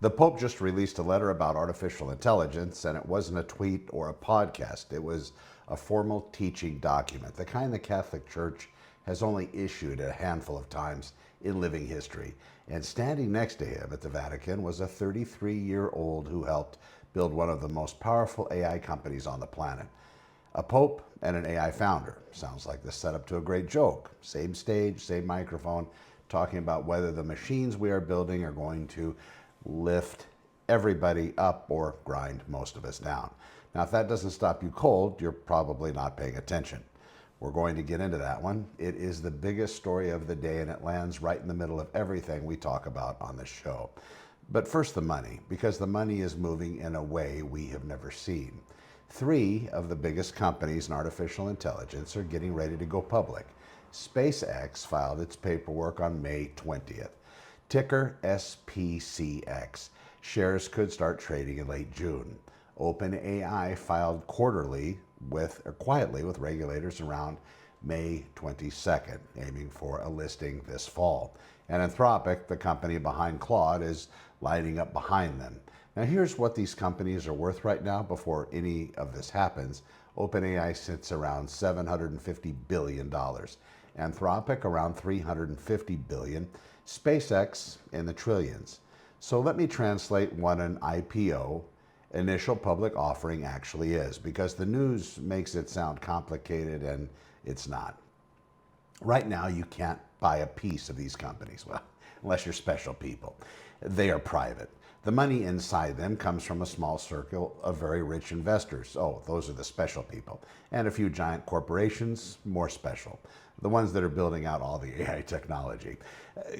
The Pope just released a letter about artificial intelligence, and it wasn't a tweet or a podcast. It was a formal teaching document, the kind the Catholic Church has only issued a handful of times in living history. And standing next to him at the Vatican was a 33-year-old who helped build one of the most powerful AI companies on the planet. A pope and an AI founder. Sounds like the setup to a great joke. Same stage, same microphone, talking about whether the machines we are building are going to lift everybody up or grind most of us down. Now, if that doesn't stop you cold, you're probably not paying attention. We're going to get into that one. It is the biggest story of the day, and it lands right in the middle of everything we talk about on this show. But first, the money, because the money is moving in a way we have never seen. 3 of the biggest companies in artificial intelligence are getting ready to go public. SpaceX filed its paperwork on May 20th. Ticker SPCX. Shares could start trading in late June. OpenAI filed quietly with regulators around May 22nd, aiming for a listing this fall. And Anthropic, the company behind Claude, is lining up behind them. Now here's what these companies are worth right now before any of this happens. OpenAI sits around $750 billion. Anthropic around $350 billion. SpaceX in the trillions. So let me translate what an IPO, initial public offering, actually is, because the news makes it sound complicated and it's not. Right now, you can't buy a piece of these companies, well, unless you're special people. They are private. The money inside them comes from a small circle of very rich investors. Oh, those are the special people. And a few giant corporations, more special. The ones that are building out all the AI technology.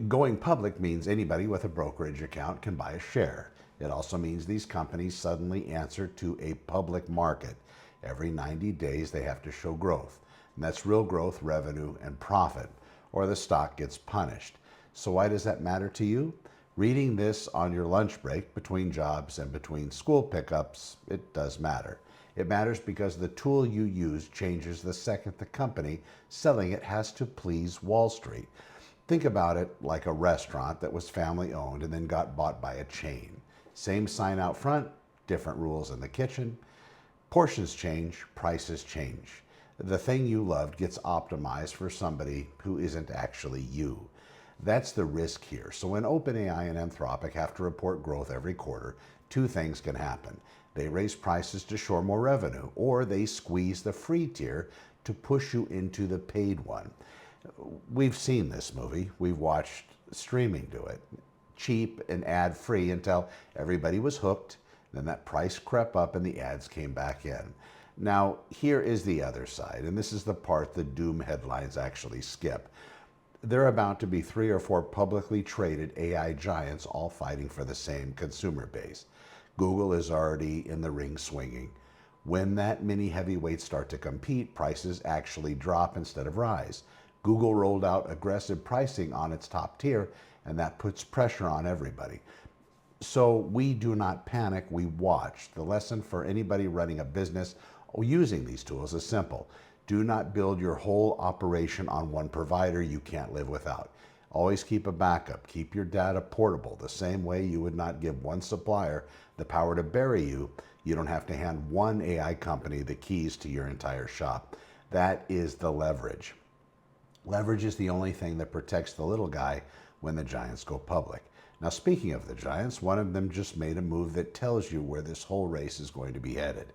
Going public means anybody with a brokerage account can buy a share. It also means these companies suddenly answer to a public market. Every 90 days they have to show growth. And that's real growth, revenue, and profit, or the stock gets punished. So why does that matter to you? Reading this on your lunch break between jobs and between school pickups, it does matter. It matters because the tool you use changes the second the company selling it has to please Wall Street. Think about it like a restaurant that was family owned and then got bought by a chain. Same sign out front, different rules in the kitchen. Portions change, prices change. The thing you loved gets optimized for somebody who isn't actually you. That's the risk here. So when OpenAI and Anthropic have to report growth every quarter, 2 things can happen. They raise prices to shore more revenue, or they squeeze the free tier to push you into the paid one. We've seen this movie. We've watched streaming do it. Cheap and ad-free until everybody was hooked. Then that price crept up and the ads came back in. Now, here is the other side, and this is the part the doom headlines actually skip. There are about to be 3 or 4 publicly traded AI giants all fighting for the same consumer base. Google is already in the ring swinging. When that many heavyweights start to compete, prices actually drop instead of rise. Google rolled out aggressive pricing on its top tier, and that puts pressure on everybody. So we do not panic, we watch. The lesson for anybody running a business using these tools is simple. Do not build your whole operation on one provider you can't live without. Always keep a backup. Keep your data portable. The same way you would not give one supplier the power to bury you, you don't have to hand one AI company the keys to your entire shop. That is the leverage. Leverage is the only thing that protects the little guy when the giants go public. Now, speaking of the giants, one of them just made a move that tells you where this whole race is going to be headed.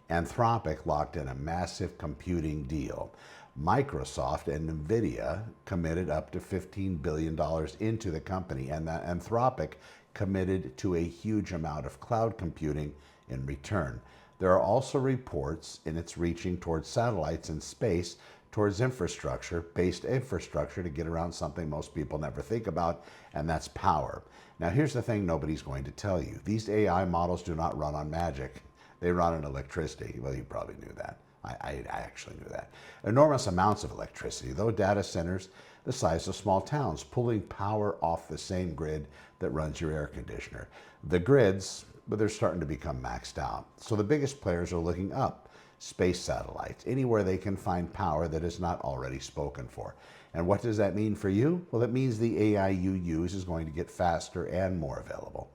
Anthropic locked in a massive computing deal. Microsoft and Nvidia committed up to $15 billion into the company, and that Anthropic committed to a huge amount of cloud computing in return. There are also reports in its reaching towards satellites in space, towards based infrastructure to get around something most people never think about, and that's power. Now, here's the thing nobody's going to tell you. These AI models do not run on magic. They run on electricity. Well, you probably knew that. I actually knew that. Enormous amounts of electricity, though data centers the size of small towns, pulling power off the same grid that runs your air conditioner. The grids, but they're starting to become maxed out. So the biggest players are looking up. Space satellites, anywhere they can find power that is not already spoken for. And what does that mean for you? Well, it means the AI you use is going to get faster and more available.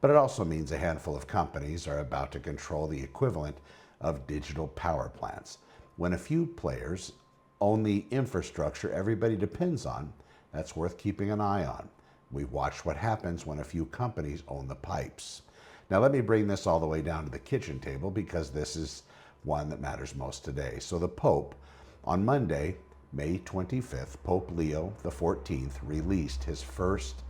But it also means a handful of companies are about to control the equivalent of digital power plants. When a few players own the infrastructure everybody depends on, that's worth keeping an eye on. We watch what happens when a few companies own the pipes. Now let me bring this all the way down to the kitchen table because this is one that matters most today. So the Pope, on Monday, May 25th, Pope Leo XIV released his first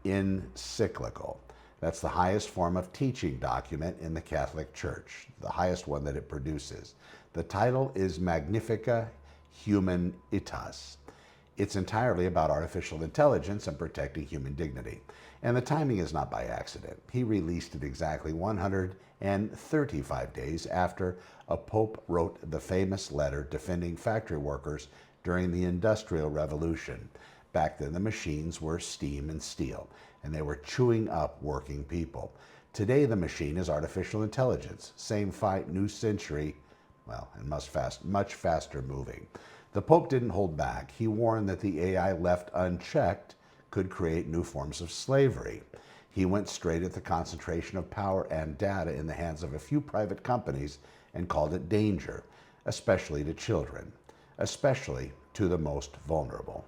encyclical. That's the highest form of teaching document in the Catholic Church, the highest one that it produces. The title is Magnifica Humanitas. It's entirely about artificial intelligence and protecting human dignity. And the timing is not by accident. He released it exactly 135 days after a pope wrote the famous letter defending factory workers during the Industrial Revolution. Back then, the machines were steam and steel, and they were chewing up working people. Today, the machine is artificial intelligence. Same fight, new century, well, and much faster moving. The Pope didn't hold back. He warned that the AI left unchecked could create new forms of slavery. He went straight at the concentration of power and data in the hands of a few private companies and called it danger, especially to children, especially to the most vulnerable.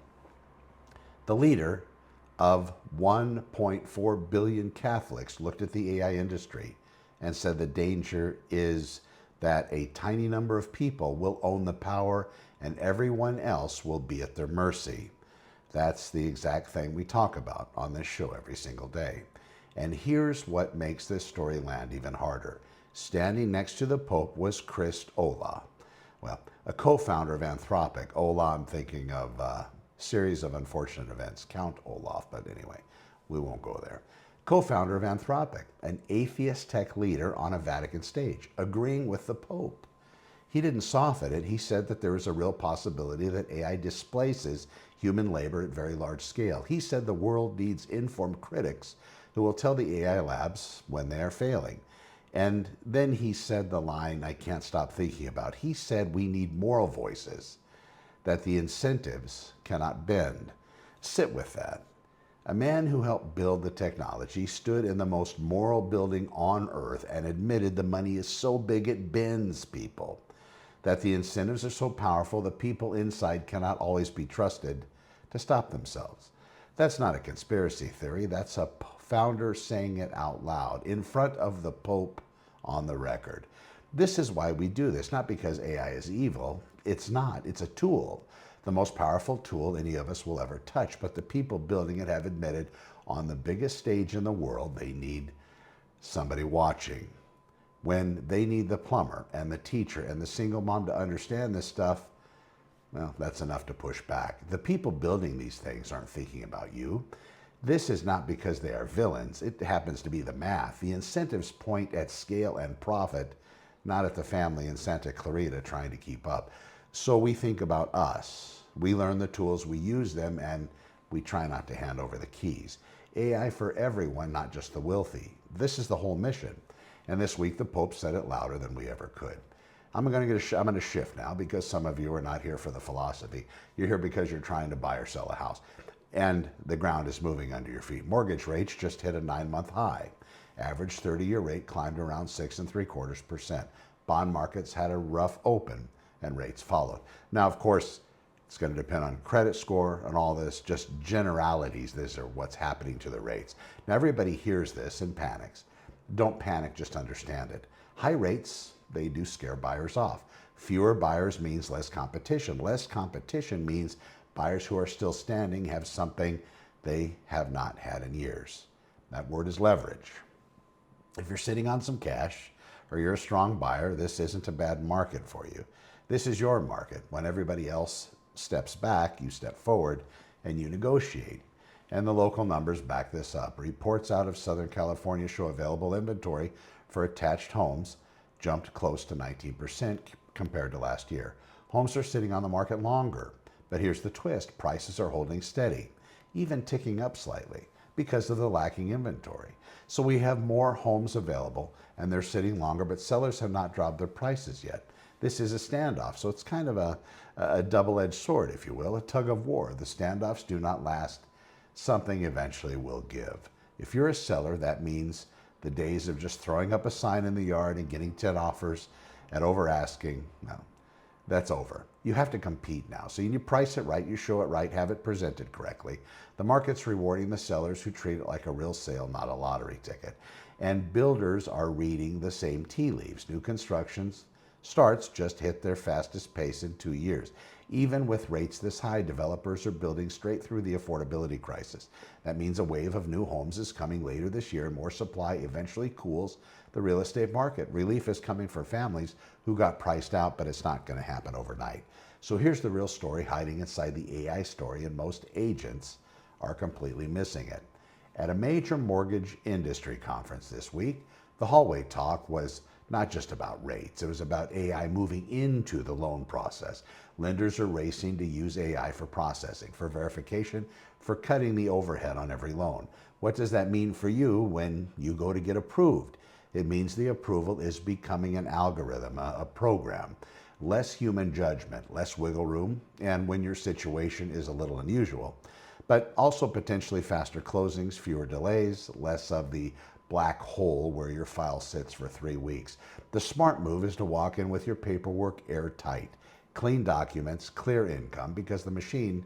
The leader of 1.4 billion Catholics looked at the AI industry and said the danger is that a tiny number of people will own the power and everyone else will be at their mercy. That's the exact thing we talk about on this show every single day. And here's what makes this story land even harder. Standing next to the Pope was Christopher Olah. Well, a co-founder of Anthropic. Olah, I'm thinking of a series of unfortunate events. Count Olaf, but anyway, we won't go there. Co-founder of Anthropic, an atheist tech leader on a Vatican stage, agreeing with the Pope. He didn't soften it. He said that there is a real possibility that AI displaces human labor at very large scale. He said the world needs informed critics who will tell the AI labs when they are failing. And then he said the line I can't stop thinking about. He said we need moral voices, that the incentives cannot bend. Sit with that. A man who helped build the technology stood in the most moral building on earth and admitted the money is so big it bends people, that the incentives are so powerful that people inside cannot always be trusted to stop themselves. That's not a conspiracy theory. That's a founder saying it out loud in front of the Pope on the record. This is why we do this, not because AI is evil. It's not. It's a tool, the most powerful tool any of us will ever touch. But the people building it have admitted on the biggest stage in the world, they need somebody watching. When they need the plumber and the teacher and the single mom to understand this stuff, well, that's enough to push back. The people building these things aren't thinking about you. This is not because they are villains. It happens to be the math. The incentives point at scale and profit, not at the family in Santa Clarita trying to keep up. So we think about us. We learn the tools, we use them, and we try not to hand over the keys. AI for everyone, not just the wealthy. This is the whole mission. And this week, the Pope said it louder than we ever could. I'm going to shift now because some of you are not here for the philosophy. You're here because you're trying to buy or sell a house. And the ground is moving under your feet. Mortgage rates just hit a 9-month high. Average 30-year rate climbed around 6.75%. Bond markets had a rough open and rates followed. Now, of course, it's going to depend on credit score and all this, just generalities. These are what's happening to the rates. Now, everybody hears this and panics. Don't panic, just understand it. High rates, they do scare buyers off. Fewer buyers means less competition. Less competition means buyers who are still standing have something they have not had in years. That word is leverage. If you're sitting on some cash or you're a strong buyer, this isn't a bad market for you. This is your market. When everybody else steps back, you step forward and you negotiate. And the local numbers back this up. Reports out of Southern California show available inventory for attached homes jumped close to 19% compared to last year. Homes are sitting on the market longer. But here's the twist. Prices are holding steady, even ticking up slightly because of the lacking inventory. So we have more homes available and they're sitting longer, but sellers have not dropped their prices yet. This is a standoff. So it's kind of a double-edged sword, if you will, a tug of war. The standoffs do not last. Something eventually will give. If you're a seller, that means The days of just throwing up a sign in the yard and getting 10 offers at over asking, no, that's over. You have to compete now. So you price it right, you show it right, have it presented correctly. The market's rewarding the sellers who treat it like a real sale, not a lottery ticket. And builders are reading the same tea leaves. New constructions starts just hit their fastest pace in 2 years. Even with rates this high, developers are building straight through the affordability crisis. That means a wave of new homes is coming later this year. More supply eventually cools the real estate market. Relief is coming for families who got priced out, but it's not going to happen overnight. So here's the real story hiding inside the AI story, and most agents are completely missing it. At a major mortgage industry conference this week, the hallway talk was not just about rates. It was about AI moving into the loan process. Lenders are racing to use AI for processing, for verification, for cutting the overhead on every loan. What does that mean for you when you go to get approved? It means the approval is becoming an algorithm, a program. Less human judgment, less wiggle room, and when your situation is a little unusual, but also potentially faster closings, fewer delays, less of the black hole where your file sits for 3 weeks. The smart move is to walk in with your paperwork airtight, clean documents, clear income, because the machine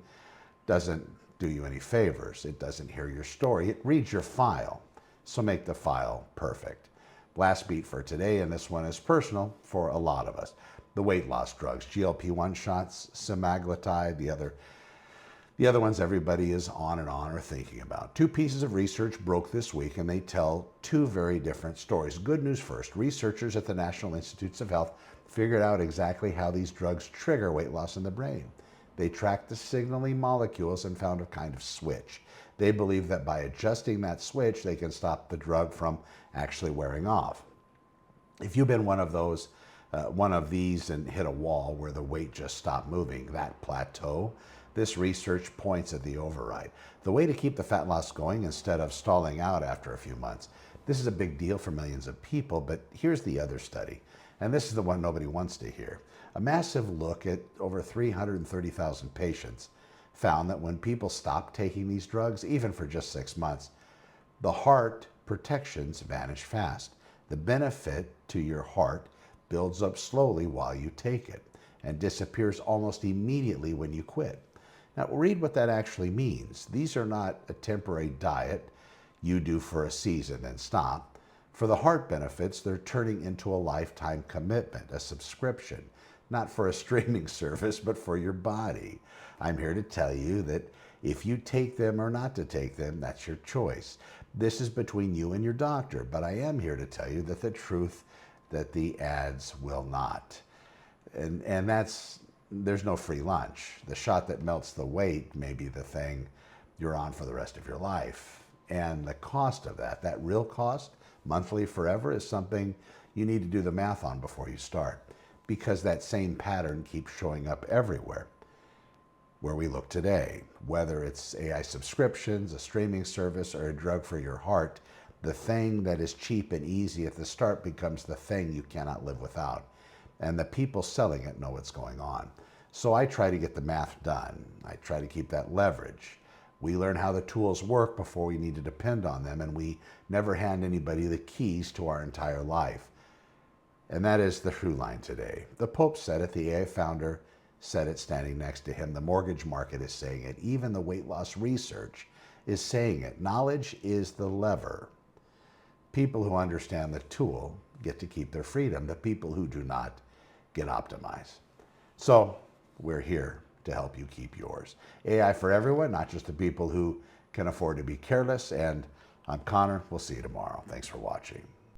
doesn't do you any favors. It doesn't hear your story. It reads your file. So make the file perfect. Last beat for today, and this one is personal for a lot of us. The weight loss drugs, GLP-1 shots, semaglutide, the other ones everybody is on and on or thinking about. 2 pieces of research broke this week, and they tell 2 very different stories. Good news first. Researchers at the National Institutes of Health figured out exactly how these drugs trigger weight loss in the brain. They tracked the signaling molecules and found a kind of switch. They believe that by adjusting that switch, they can stop the drug from actually wearing off. If you've been one of these and hit a wall where the weight just stopped moving, that plateau, this research points at the override. The way to keep the fat loss going instead of stalling out after a few months. This is a big deal for millions of people, but here's the other study, and this is the one nobody wants to hear. A massive look at over 330,000 patients found that when people stopped taking these drugs, even for just 6 months, the heart protections vanish fast. The benefit to your heart builds up slowly while you take it and disappears almost immediately when you quit. Now, read what that actually means. These are not a temporary diet you do for a season and stop. For the heart benefits, they're turning into a lifetime commitment, a subscription, not for a streaming service, but for your body. I'm here to tell you that if you take them or not to take them, that's your choice. This is between you and your doctor, but I am here to tell you that the truth that the ads will not. And there's no free lunch. The shot that melts the weight may be the thing you're on for the rest of your life. And the cost of that real cost, monthly forever, is something you need to do the math on before you start, because that same pattern keeps showing up everywhere where we look today. Whether it's AI subscriptions, a streaming service, or a drug for your heart, the thing that is cheap and easy at the start becomes the thing you cannot live without. And the people selling it know what's going on. So I try to get the math done. I try to keep that leverage. We learn how the tools work before we need to depend on them, and we never hand anybody the keys to our entire life. And that is the through line today. The Pope said it, the AI founder said it standing next to him. The mortgage market is saying it. Even the weight loss research is saying it. Knowledge is the lever. People who understand the tool get to keep their freedom. The people who do not get optimized. So we're here to help you keep yours. AI for everyone, not just the people who can afford to be careless. And I'm Connor. We'll see you tomorrow. Thanks for watching.